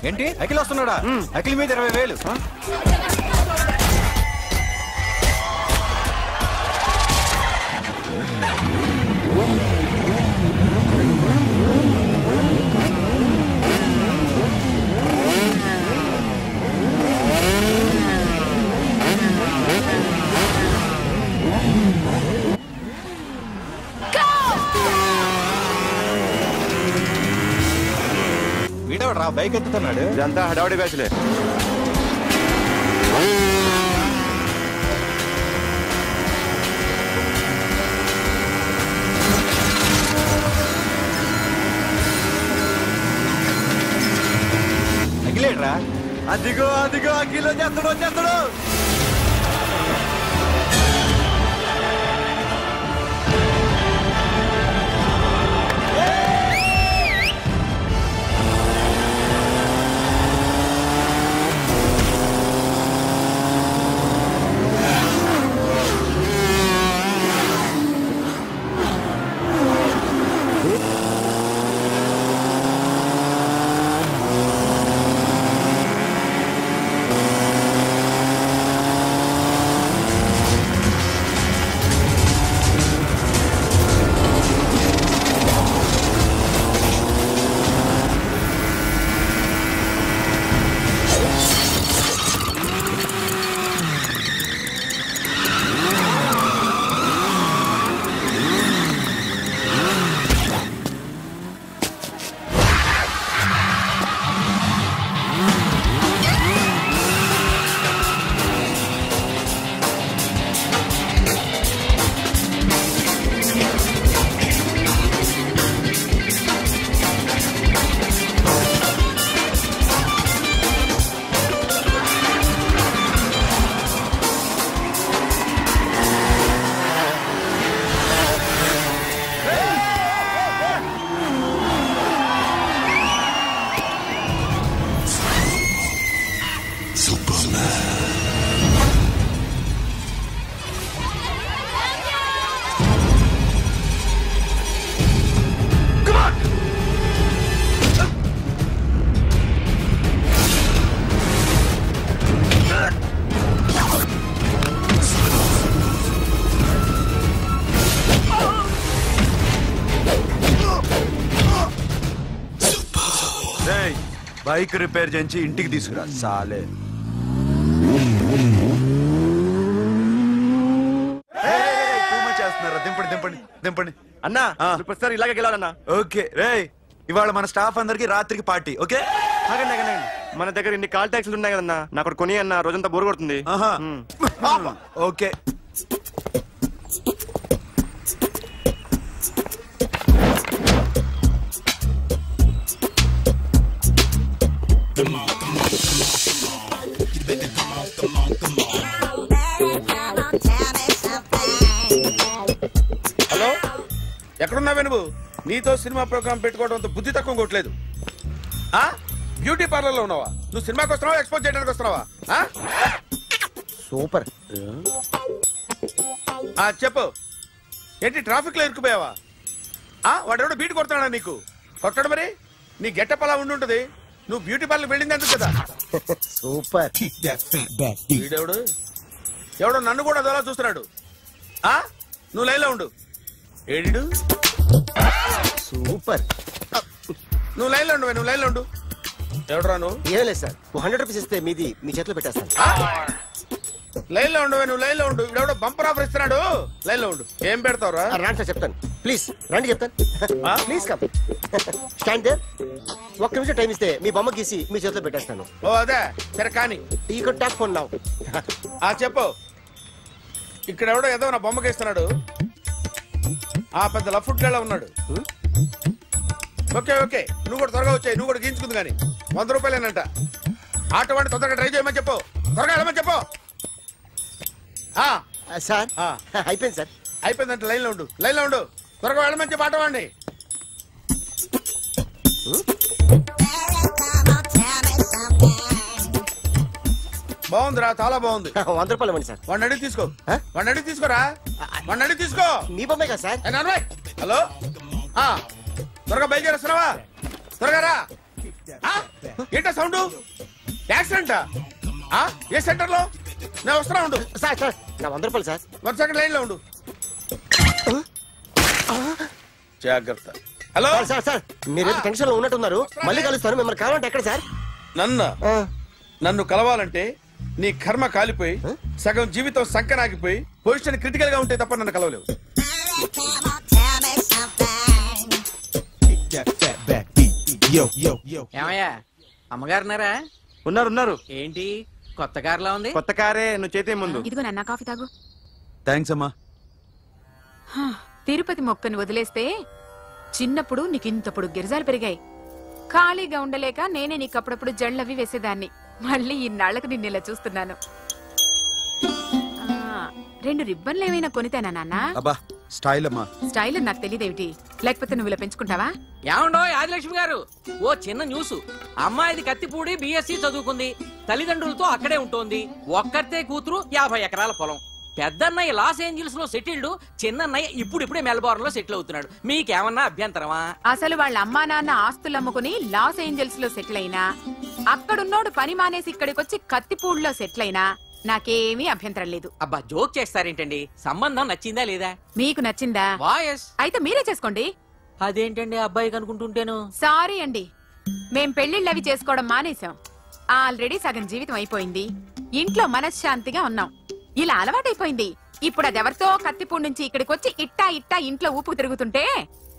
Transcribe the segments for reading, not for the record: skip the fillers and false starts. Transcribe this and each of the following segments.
ఏంటి అఖిల్ వస్తున్నాడా? అఖిల్ మీద 20,000. వీడవరా బైక్ ఎత్తుతున్నాడు? ఇదంతా హడావడి బ్యాచ్లే. అఖిలేట్రా? అదిగో అదిగో అఖిల్ వచ్చేస్తాడు వచ్చేస్తాడు. బైక్ రిపేర్ చేయించి ఇంటికి తీసుకురా సాలే. చేస్తున్నారా? దింపండి దింపండి దింపండి అన్నా. ప్రతిసారి ఇలాగే గెలాలన్నా. ఓకే రే, ఇవాళ మన స్టాఫ్ అందరికి రాత్రికి పార్టీ. ఓకే మన దగ్గర ఇన్ని కాల్ ట్యాక్సీలు ఉన్నాయి కదన్నా, నాకు కొని అన్న రోజంతా బోర్ కొడుతుంది. ఓకే హలో, ఎక్కడున్నావే నువ్వు? నీతో సినిమా ప్రోగ్రామ్ పెట్టుకోవడంతో బుద్ధి తక్కువ కొట్టలేదు. బ్యూటీ పార్లర్ లో ఉన్నావా? నువ్వు సినిమాకి వస్తున్నావా, ఎక్స్పోజ్ చేయడానికి వస్తున్నావా? సూపర్. చెప్పు, ఏంటి ట్రాఫిక్ లో ఇరుక్కుపోయావా? వాడెవడో బీట్ కొడతాడా నీకు? కొట్టాడు మరి. నీ గెట్టప్ అలా ఉండుంటది. నువ్వు బ్యూటీ పార్లర్ వెళ్ళింది ఎందుకు కదా? సూపర్. వీడెవడు? ఎవడో నన్ను కూడా అదోలా చూస్తున్నాడు. నువ్వు లైన్లో ఉండు. ఏడు సూపర్. నువ్వు లైన్లో ఉండు, నువ్వు లైన్లో ఉండు. ఎవడరా నువ్వు? ఏం లేదు సార్, 100 రూపీస్ ఇస్తే మీది మీ చేతిలో పెట్టేస్తాను. లైన్లో ఉండు, నువ్వు లైన్లో ఉండు. ఇవిడెవడో బంపర్ ఆఫర్ ఇస్తున్నాడు. లైన్లో ఉండు. ఏం పెడతావురా? రాండి సార్ చెప్తాను. ప్లీజ్ రండి చెప్తాను. Please come. Stand there. ఒక్క నిమిషం టైం ఇస్తే మీ బొమ్మ గీసి మీ చేతిలో పెట్టేస్తాను. ఓ అదే సరే కానీ. ఈ కుడ్ టాక్ ఫోన్ నౌ. చెప్పు. ఇక్కడ ఎవడో ఏదో నా బొమ్మకి ఇస్తున్నాడు. పెద్ద లఫుట్ గేళ ఉన్నాడు. ఓకే ఓకే, నువ్వు కూడా త్వరగా వచ్చాయి. నువ్వు కూడా గీంచుకుంది కానీ 100 రూపాయలేనంట. ఆటో వాడిని తొందరగా ట్రై చేయమని చెప్పు. త్వరగా వెళ్ళమని చెప్పు. సార్ అయిపోయింది సార్. అయిపోయిందంటే లైన్లో ఉండు, లైన్లో ఉండు. త్వరగా వెళ్ళమని చెప్పు ఆటో వాడిని. బాగుందిరా, చాలా బాగుంది. 100 రూపాయలు ఇవ్వండి సార్. వాడిని అడిగి తీసుకో. వాడిని అడిగి తీసుకోరా. వాడిని అడిగి తీసుకో. మీ బొమ్మే కదా సార్. హలో, త్వరగా బయలుదేరేస్తున్నావా? త్వరగా రా. ఏంటా సౌండ్? యాక్సిడెంటా? ఏ సెంటర్ లో? నేను వస్తున్నా ఉండు. సార్ సార్ నా 100 రూపాయలు సార్. 1 సెకండ్ లైన్ లో ఉండు. జాగ్రత్త. హలో సార్ సార్ సార్ మీరేదో టెన్షన్ లో ఉన్నట్టున్నారు. మళ్ళీ కలుస్తాను. మిమ్మల్ని కావాలంటే ఎక్కడ సార్? నన్ను కలవాలంటే నీ కర్మ కాలిపోయి సగం జీవితం సంకనాగిపోయి పొజిషన్ క్రిటికల్ గా ఉంటే తప్ప నన్ను కలవలేవు. ఏమయ్యా అమ్మగారున్నారా? ఉన్నారు. ఏంటి కొత్త కారులా ఉంది? కొత్త కారే, నువ్వు చేతే ముందు. ఇదిగో నాన్న కాఫీ తాగు. థ్యాంక్స్ అమ్మా. తిరుపతి మొక్కను వదిలేస్తే చిన్నప్పుడు నీకింతప్పుడు గిరిజాలు పెరిగాయి. ఖాళీగా ఉండలేక నేనే నీకప్పుడప్పుడు జళ్ళవి వేసేదాన్ని. మళ్ళీ ఇన్నాళ్లకు నిన్ను ఇలా చూస్తున్నాను. 2 రిబ్బన్లు ఏమైనా కొనితేనా నాన్న? అబ్బా స్టైల్ అమ్మా. స్టైల్ నాకు తెలియదేమిటి? లేకపోతే నువ్వు ఇలా పెంచుకుంటావా? ఏమండో ఆదిలక్ష్మి గారు, ఓ చిన్న న్యూస్. అమ్మాయిది కత్తిపూడి BSc చదువుకుంది. తల్లిదండ్రులతో అక్కడే ఉంటోంది. ఒక్కరితే కూతురు, 50 ఎకరాల పొలం. పెద్దన్నయ్య లాస్ ఏంజల్స్ లో సెటిల్డ్, చిన్నన్నయ్య ఇప్పుడిప్పుడే మెల్బోర్న్ లో సెటిల్ అవుతున్నాడు. మీకేమన్నా అభ్యంతరమా? అసలు వాళ్ళ అమ్మా నాన్న ఆస్తులు అమ్ముకుని లాస్ ఏంజల్స్ లో సెటిల్ అయినా, అక్కడున్నోడు పని మానేసి ఇక్కడికొచ్చి కత్తిపూడిలో సెటిల్ అయినా నాకేమీ అభ్యంతరం లేదు. అబ్బా జోక్ చేస్తారేంటండి? సంబంధం నచ్చిందా లేదా? మీకు నచ్చిందా? వాయస్ అయితే మీరే చేసుకోండి. అదేంటండి అబ్బాయి కనుకుంటుంటేను? సారీ అండి, మేం పెళ్లిళ్ళవి చేసుకోవడం మానేశాం. ఆల్రెడీ సగం జీవితం అయిపోయింది. ఇంట్లో మనశ్శాంతిగా ఉన్నాం. ఇలా అలవాటైపోయింది. ఇప్పుడు అదెవరితో కత్తిపూడి నుంచి ఇక్కడికొచ్చి ఇట్టా ఇంట్లో ఊపుకు తిరుగుతుంటే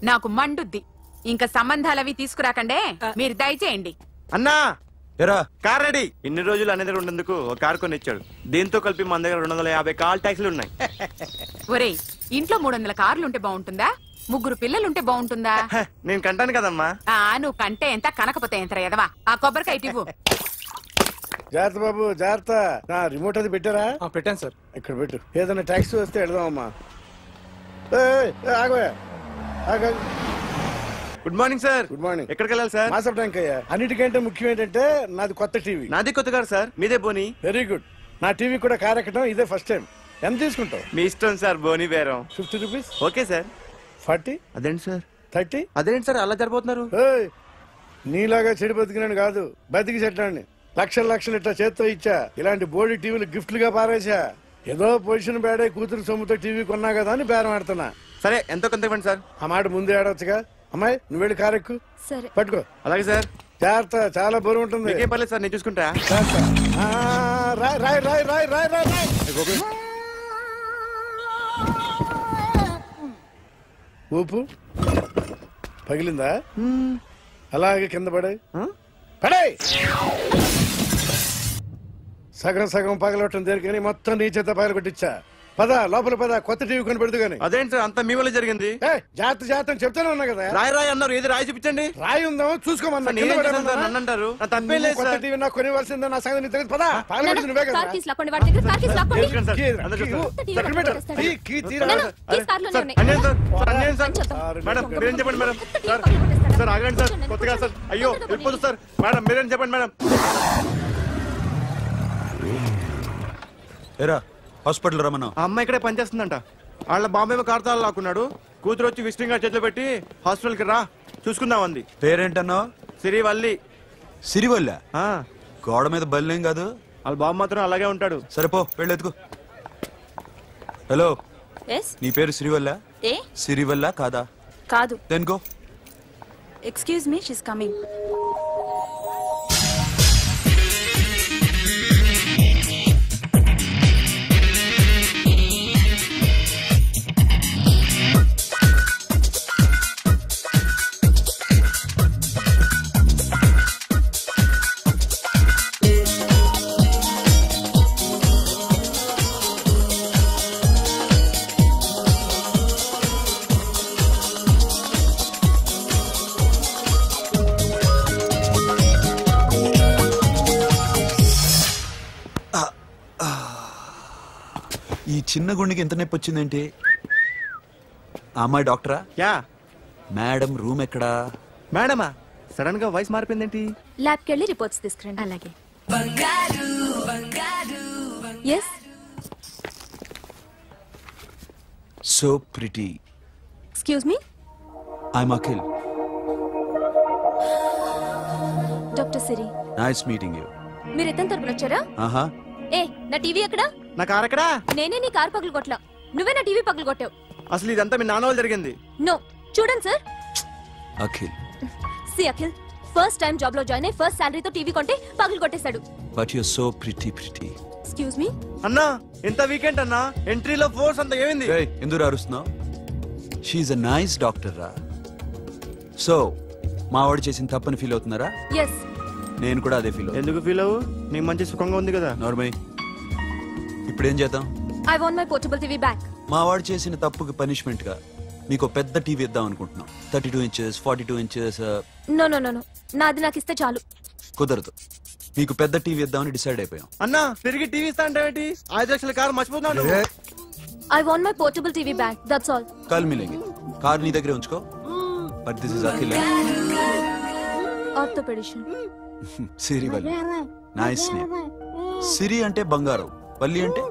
నాకు మండుద్ది. ఇంకా సంబంధాలవి తీసుకురాకండే, మీరు దయచేయండి. అన్నా ఎరా కార్ రెడీ. ఇన్ని రోజులు అనే దగ్గర ఉండేందుకు ఒక కార్ కొని ఇచ్చాడు. దీంతో కలిపి మన దగ్గర 250 కాల్ ట్యాక్సీలు ఉన్నాయి. ఒరేయ్, ఇంట్లో 300 కార్లుంటే బాగుంటుందా? 3 పిల్లలుంటే బాగుంటుందా? నేను కంటాను కదమ్మా. నువ్వు కంటే ఎంత కనకపోతే ఎంత ఎదవా. ఆ కొబ్బరికాయ ఇవ్వు. జాగ్రత్త బాబు, జాగ్రత్త. నా రిమోట్ అది పెట్టారా? పెట్టాను సార్. ఇక్కడ పెట్టు. ఏదైనా ట్యాక్సీ వస్తే వెళదామమ్మా. ఆగోయా. Good morning sir. Good morning. ఎక్కడికి వెళ్ళాలి సార్? మాసప్ ట్యాంక్ అయ్యా. అన్నిటికంటే ముఖ్యం ఏంటంటే నాది కొత్త టీవీ. నాది కొత్త కారు సార్, మీదే బోని. Very good. నా టీవీ కూడా కార్ ఎక్కడం ఇదే ఫస్ట్ టైం. ఎంత తీసుకుంటావు? మీ ఇష్టం సార్, బోని బేరం. 50 రూపీస్. Okay sir. 40. అదేంటి సార్? 30. అదేంటి సార్ అలా జరిపోతున్నారు? నీలాగా చెడు బతికినాను కాదు, బతికి చెట్టాన్ని. లక్షలు ఇట్లా చేత్తో ఇచ్చా. ఇలాంటి బోడి టీవీలు గిఫ్ట్లుగా పారేసా. ఏదో పొజిషన్ బేడే కూతురు సొమ్ముతో టీవీ కొన్నా కదా అని బేరం ఆడుతున్నా. సరే ఎంతో కొంత ఇవ్వండి సార్. ఆ మాట ముందే ఆడవచ్చుగా. అమ్మాయి నువ్వు వెళ్ళి కారు ఎక్కు. సరే పట్టుకో. అలాగే సార్. జాగ్రత్త, చాలా బరువు ఉంటుంది. మీకేం పర్లేదు సార్, నేను చూసుకుంటా. రాయ్. ఊపు పగిలిందా? అలాగే కింద పడే. సగం పగలవటం దేనికని మొత్తం నీ చేత పగల కొట్టించా. పద లోపల పద, కొత్త టీవీ కొని పెడదు గాని. అదేంటి సార్ అంతా మీ వల్ల జరిగింది? జాగ్రత్త చెప్తానే ఉన్నా కదా. రాయి అన్నారు, ఏది రాయి చూపించండి. రాయి ఉందా చూసుకోమన్నా. నన్ను అంటారు, తప్పేం లేదు కొత్త సార్. టీవీ నాకు కొనివ్వాల్సిందే. నా సంగతి నీకు తెలియదు. పద పగలగొట్టింది నువ్వే కదా. మేడం మీరేం చెప్పండి మేడం. సార్ ఆగండి సార్, కొత్తగా సార్. అయ్యో వెళ్ళిపోతుంది సార్. మేడం మీరేం చెప్పండి మేడం. ఎరా హాస్పిటల్ రమ్మన్నా. ఆ అమ్మాయి ఇక్కడే పనిచేస్తుందంట. వాళ్ళ బాంబేమో కార్తాలు లాక్కున్నాడు. కూతురు వచ్చి విజిటింగ్ కార్డ్ చేతిలో పెట్టి హాస్పిటల్ కి రా చూసుకుందాం అంది. పేరేంటన్నా? సిరివల్లి. సిరివల్ల? గోడ మీద బల్లేం కాదు. వాళ్ళ బాబు మాత్రం అలాగే ఉంటాడు. సరేపో వెళ్ళెత్తుకు. హలో, నీ పేరు సిరివల్ల? సిరివల్ల కాదా? కాదు. Then go. Excuse me, she's coming. ఈ చిన్న గుండెకి ఎంత నొప్పి వచ్చిందేంటి? అమ్మాయి డాక్టరా? యా. మేడం రూమ్ ఎక్కడా? మేడమా? సడన్ గా వాయిస్ మారిపోయిందేంటి? ల్యాబ్కి వెళ్ళి రిపోర్ట్స్ తీసుకురండి. అలాగే. Yes. So pretty. Excuse me, I'm Akhil. Doctor Siri. Nice meeting you. మీరు ఎత్తని తరపున వచ్చారా? ఆహా. ఏ నా టీవీ ఎక్కడా? నా కార్ ఎక్కడా? నేనే నీ కార్ పగలు కొట్టలా, నువ్వే నా టీవీ పగలు కొట్టావు. అసలు ఇదంతా మీ నాన్న వాళ్ళు జరిగింది. నో, చూడండి sir. Akhil. See Akhil, first time job లో జాయిన్ అయ్యి ఫస్ట్ సాలరీతో టీవీ కొంటే పగలు కొట్టేశాడు. But you so pretty. Excuse me అన్నా, ఎంత వీకెండ్ అన్నా, ఎంట్రీలో ఫోర్స్ అంత ఏమైంది? ఎందుకు అరుస్తున్నావు? షీఈ్ అ నైస్ డాక్టర్ రా. సో మా వాడు చేసిన తప్పని ఫీల్ అవుతున్నారా? ఎస్. నేను కూడా అదే ఫీల్. ఎందుకు ఫీల్ అవ్వు? నీకు మంచి సుఖంగా ఉంది కదా. నార్మల్. ఇప్పుడు ఏం చేద్దాం? I want my portable TV back. మా వాడు చేసిన తప్పుకి పనిష్మెంట్ గా మీకు పెద్ద టీవీ ఇద్దాం అనుకుంటున్నాం. 32 inches 42 inches. No no no no, నాది నాకు ఇస్తే చాలు. కుదరదు. మీకు పెద్ద టీవీ ఇద్దామని డిసైడ్ అయిపోయాం. అన్నా, తిరిగి టీవీ ఇస్తా అంటే 5 లక్షల కారు మర్చిపోతున్నాడు. I want my portable TV back, that's all. కల్ మిలేంగే. కార్ నీ దగ్గరే ఉంచుకో. But this is Akhil. Orthopedician. Siri Valli. Nice name. Siri అంటే బంగారం, వల్లి అంటే?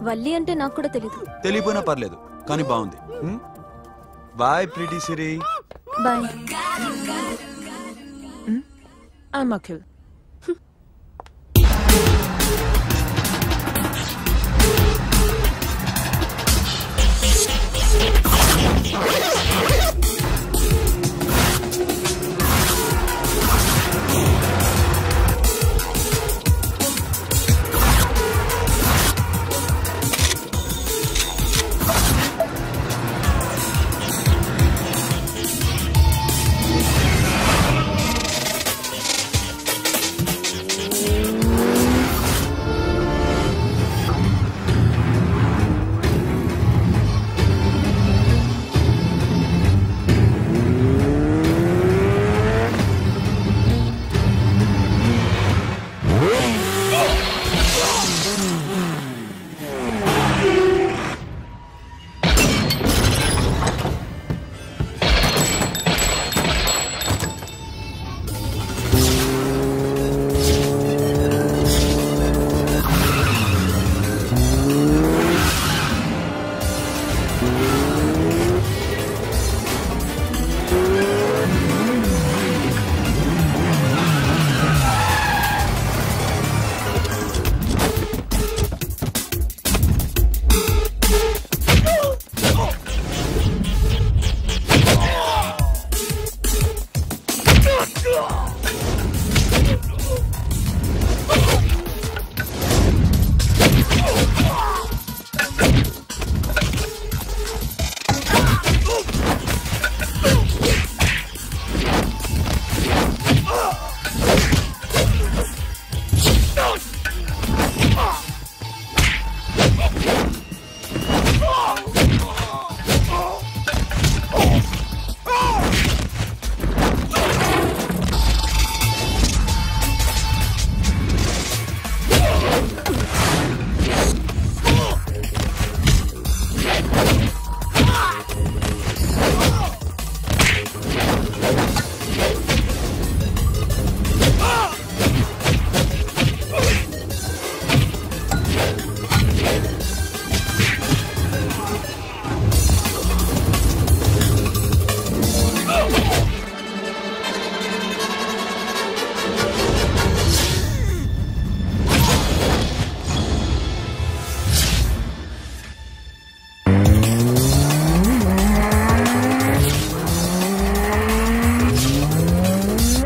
వల్లి అంటే నాకు కూడా తెలీదు. తెలియపోయినా పర్లేదు, కానీ బాగుంది. Bye pretty Siri. Bye. I'm Akhil.